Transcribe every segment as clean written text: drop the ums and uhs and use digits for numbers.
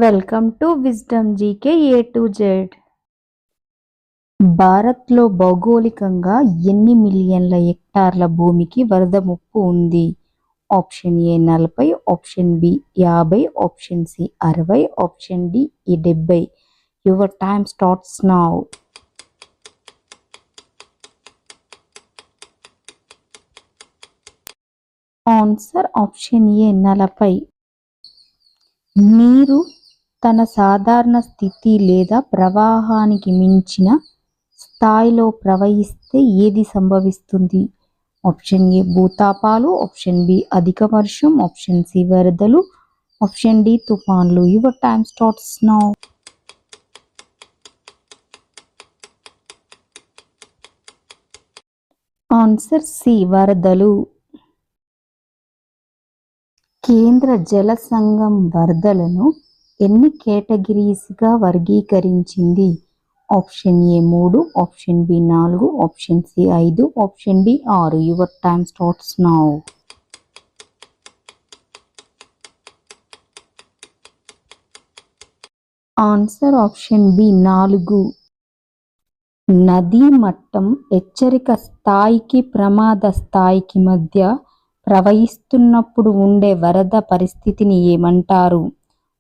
Welcome to wisdom GK A to Z. భారత్లో భౌగోళికంగా ఎన్ని మిలియన్ల హెక్టార్ల భూమికి వరద ముప్పు ఉంది? Option A 40, option B 50, option C 60, option D 70. Your time starts now. Answer option A 40. నీరు తన సాధారణ స్థితి లేదా ప్రవాహానికి మించిన స్థాయిలో ప్రవహిస్తే ఏది సంభవిస్తుంది? ఆప్షన్ ఏ భూతాపాలు, ఆప్షన్ బి అధిక వర్షం, ఆప్షన్ సి వరదలు, ఆప్షన్ డి తుఫాన్లు. Your time starts now. Answer C వరదలు. కేంద్ర జల సంఘం వరదలను ఎన్ని కేటగిరీస్గా వర్గీకరించింది? Option A 3, option B 4, option C 5, option D 6. Your time starts now. Answer option B 4. నదీ మట్టం హెచ్చరిక స్థాయికి ప్రమాద స్థాయికి మధ్య ప్రవహిస్తున్నప్పుడు ఉండే వరద పరిస్థితిని ఏమంటారు?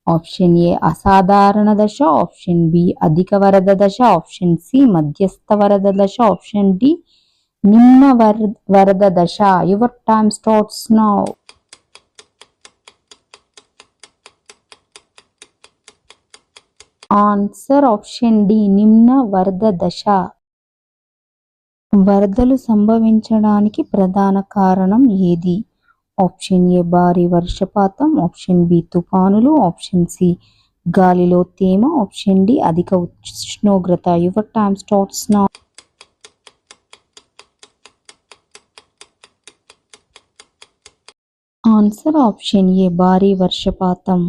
ఆప్షన్ ఏ అసాధారణ దశ, ఆప్షన్ బి అధిక వరద దశ, ఆప్షన్ సి మధ్యస్థ వరద దశ, ఆప్షన్ డి నిమ్న వరద దశ. Your time starts now. Answer option D నిమ్న వరద దశ. వరదలు సంభవించడానికి ప్రధాన కారణం ఏది? ఆప్షన్ ఏ భారీ వర్షపాతం, ఆప్షన్ బి తుఫానులు, ఆప్షన్ సి గాలిలో తేమ, ఆప్షన్ డి అధిక ఉష్ణోగ్రత. Your time starts now. Answer option A భారీ వర్షపాతం.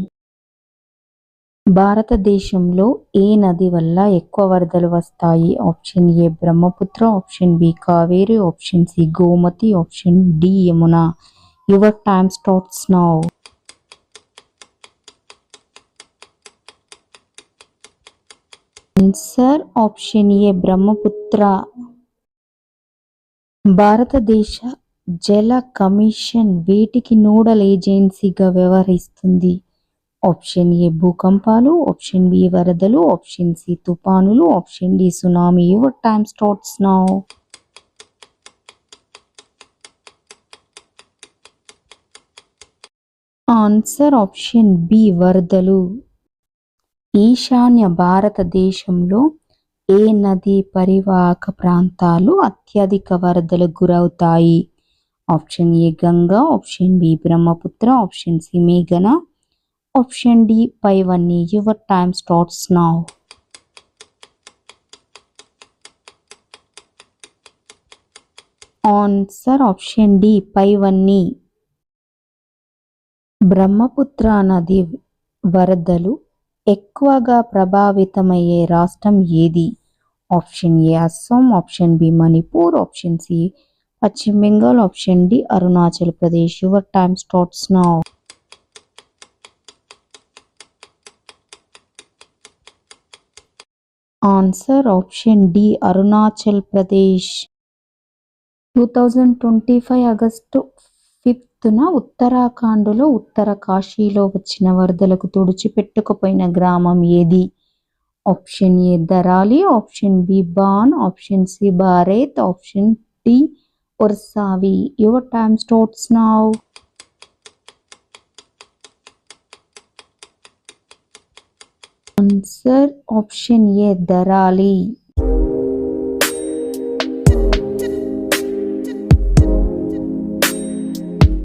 భారతదేశంలో ఏ నది వల్ల ఎక్కువ వరదలు వస్తాయి? Option A Brahmaputra, option B Kaveri, option C Gomti, option D Yamuna. Your time starts now. Answer option A Brahmaputra. భారతదేశ జల కమిషన్ వేటికి నోడల్ ఏజెన్సీగా వ్యవహరిస్తుంది? ఆప్షన్ ఏ భూకంపాలు, ఆప్షన్ బి వరదలు, ఆప్షన్ సి తుఫానులు, option D tsunami. Your time starts now. Answer option B వరదలు. ఈశాన్య భారతదేశంలో ఏ నదీ పరివాహక ప్రాంతాలు అత్యధిక వరదలకు గురవుతాయి? Option A Ganga, option B Brahmaputra, option C మేఘన, ఆప్షన్ డి పైవన్నీ. Your time starts now. Answer option D పైవన్నీ. బ్రహ్మపుత్ర నది వరదలు ఎక్కువగా ప్రభావితమయ్యే రాష్ట్రం ఏది? Option A Assam, option B Manipur, option C Paschim Bengal, option D Arunachal Pradesh. Your time starts now. Answer option D Arunachal Pradesh. 2025 August 5న ఉత్తరాఖండ్లో ఉత్తర కాశీలో వచ్చిన వరదలకు తుడిచిపెట్టుకుపోయిన గ్రామం ఏది? Option A Dharali, option be born, option C Bareth, option D Orsavi. Your time starts now. Answer option A Dharali.